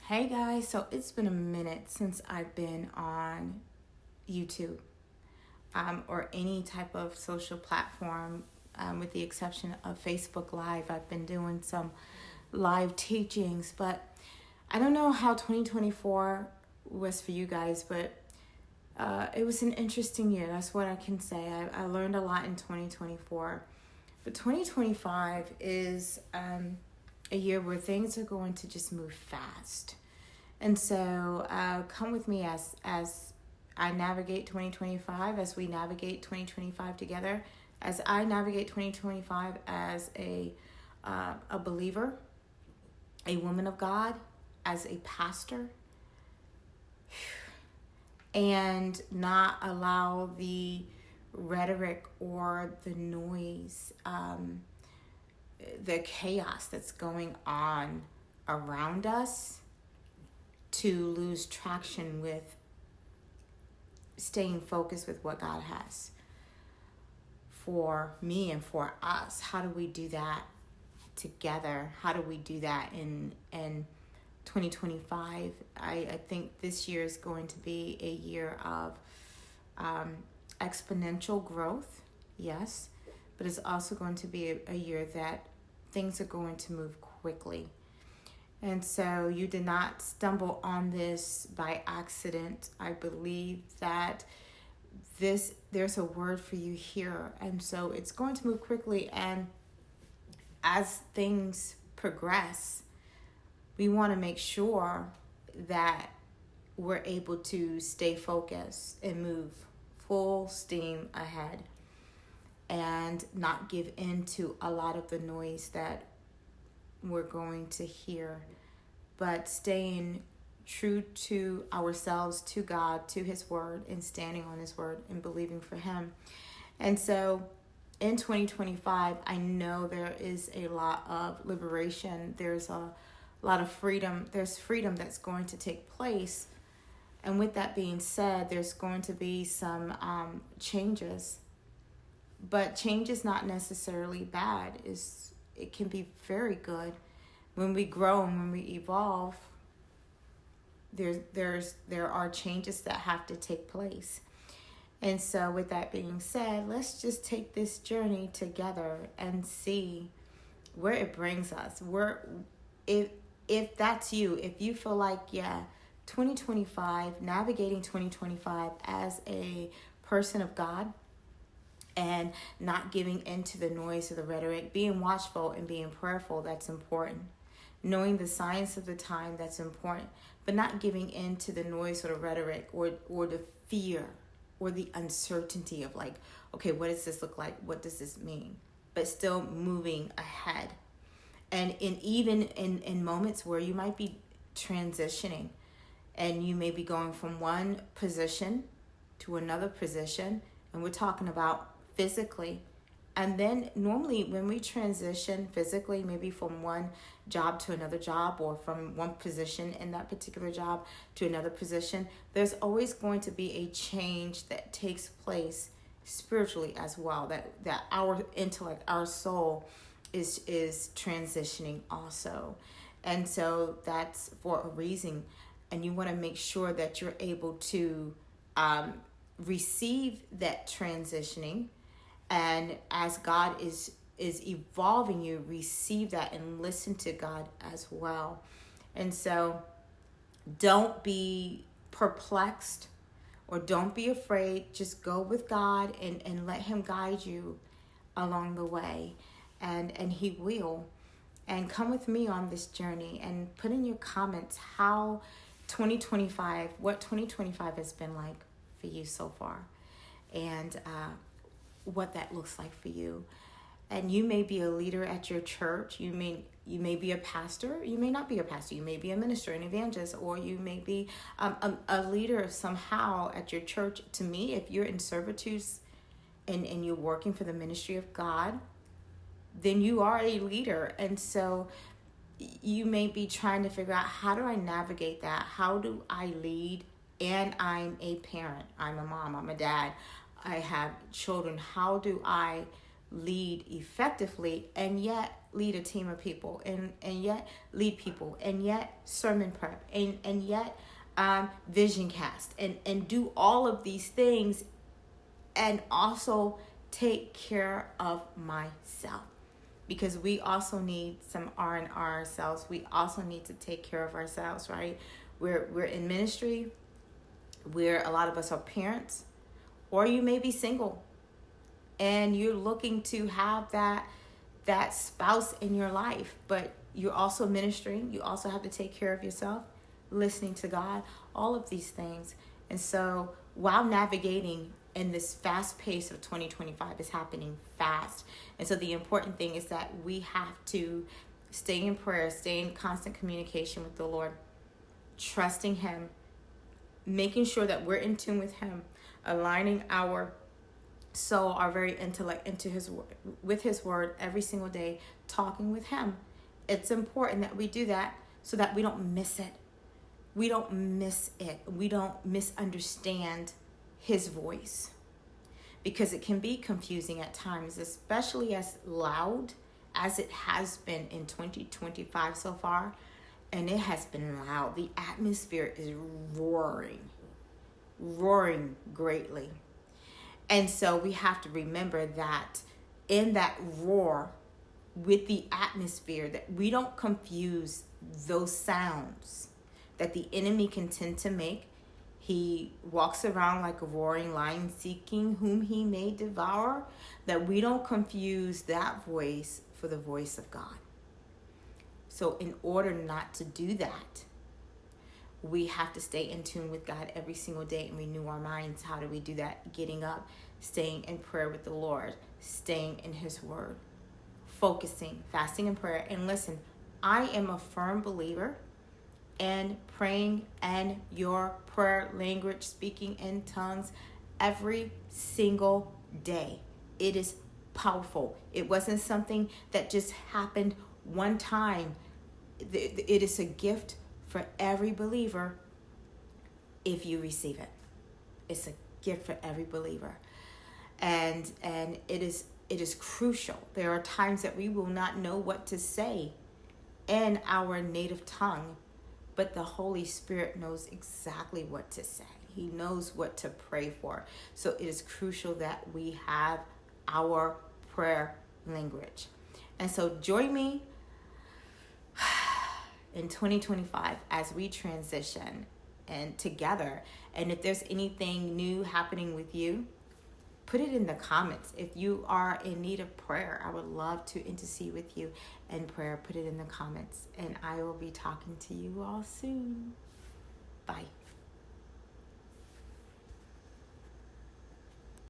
Hey guys, so it's been a minute since I've been on YouTube or any type of social platform, with the exception of Facebook Live. I've been doing some live teachings, but I don't know how 2024 was for you guys, but it was an interesting year. That's what I can say. I learned a lot in 2024, but 2025 is a year where things are going to just move fast. And so come with me as I navigate 2025, as we navigate 2025 together, as I navigate 2025 as a believer, a woman of God, as a pastor, and not allow the rhetoric or the noise, the chaos that's going on around us to lose traction with staying focused with what God has for me and for us. How do we do that together? How do we do that in 2025? I think this year is going to be a year of exponential growth, yes, but it's also going to be a year that things are going to move quickly. And so you did not stumble on this by accident. I believe that there's a word for you here. And so it's going to move quickly. And as things progress, we want to make sure that we're able to stay focused and move full steam ahead and not give in to a lot of the noise that we're going to hear, but staying true to ourselves, to God, to His Word, and standing on His Word and believing for Him. And so in 2025, I know there is a lot of liberation. There's a lot of freedom. There's freedom that's going to take place. And with that being said, there's going to be some changes. But change is not necessarily bad. It can be very good. When we grow and when we evolve, there are changes that have to take place. And so with that being said, let's just take this journey together and see where it brings us. If that's you, if you feel like, 2025, navigating 2025 as a person of God, and not giving into the noise of the rhetoric, being watchful and being prayerful, that's important. Knowing the signs of the time, that's important. But not giving into the noise or the rhetoric or the fear or the uncertainty of like, okay, what does this look like? What does this mean? But still moving ahead. And even in moments where you might be transitioning and you may be going from one position to another position, and we're talking about physically. And then normally when we transition physically, maybe from one job to another job or from one position in that particular job to another position, there's always going to be a change that takes place spiritually as well, that our intellect, our soul is transitioning also. And so that's for a reason. And you want to make sure that you're able to receive that transitioning. And as God is evolving you, receive that and listen to God as well. And so don't be perplexed or don't be afraid. Just go with God and let Him guide you along the way. And He will. And come with me on this journey and put in your comments what 2025 has been like for you so far. And what that looks like for you. And you may be a leader at your church. You may be a pastor. You may not be a pastor. You may be a minister, an evangelist, or you may be a leader somehow at your church. To me, if you're in servitude and you're working for the ministry of God, then you are a leader. And so you may be trying to figure out, how do I navigate that? How do I lead? And I'm a parent. I'm a mom. I'm a dad. I have children. How do I lead effectively and yet lead a team of people, and yet lead people, and yet sermon prep, and yet vision cast, and do all of these things, and also take care of myself, because we also need some R&R ourselves. We also need to take care of ourselves, right? We're in ministry, where a lot of us are parents, or you may be single and you're looking to have that spouse in your life, but you're also ministering. You also have to take care of yourself, listening to God, all of these things. And so while navigating in this fast pace of 2025, is happening fast. And so the important thing is that we have to stay in prayer, stay in constant communication with the Lord, trusting Him, making sure that we're in tune with Him, aligning our soul, our very intellect into His word, with His word every single day, talking with Him. It's important that we do that so that we don't miss it. We don't miss it. We don't misunderstand His voice, because it can be confusing at times, especially as loud as it has been in 2025 so far. And it has been loud. The atmosphere is roaring greatly. And so we have to remember that in that roar with the atmosphere, that we don't confuse those sounds that the enemy can tend to make. He walks around like a roaring lion, seeking whom he may devour, that we don't confuse that voice for the voice of God. So in order not to do that, we have to stay in tune with God every single day and renew our minds. How do we do that? Getting up, staying in prayer with the Lord, staying in His word, focusing, fasting and prayer. And listen, I am a firm believer in praying and your prayer language, speaking in tongues every single day. It is powerful. It wasn't something that just happened one time. It is a gift for every believer if you receive it. It's a gift for every believer. And it is crucial. There are times that we will not know what to say in our native tongue, but the Holy Spirit knows exactly what to say. He knows what to pray for. So it is crucial that we have our prayer language. And so join me in 2025 as we transition and together. And if there's anything new happening with you, put it in the comments. If you are in need of prayer, I would love to intercede with you in prayer. Put it in the comments, and I will be talking to you all soon.